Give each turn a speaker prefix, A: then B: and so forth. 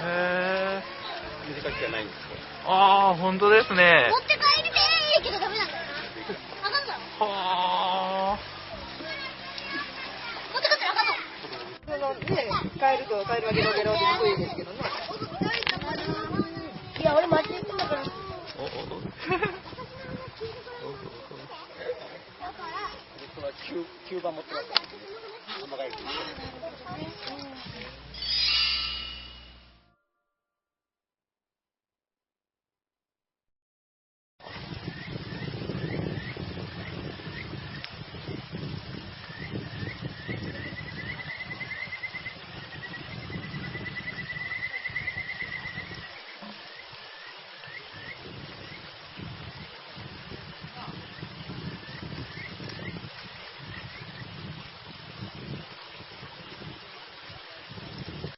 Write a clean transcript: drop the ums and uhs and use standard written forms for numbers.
A: へー。
B: 短くじゃないんですよ。
A: ああ、本当ですね。
C: 持って帰りてーけどダメなんだよな。あかんだろ。
A: はあ。
C: 持って帰ったらあかんの。
D: そのね、帰ると帰るわけのゲロゲロでいいですけどね。
C: いや、俺待ちに行ってんだから。
B: 9番持ってます。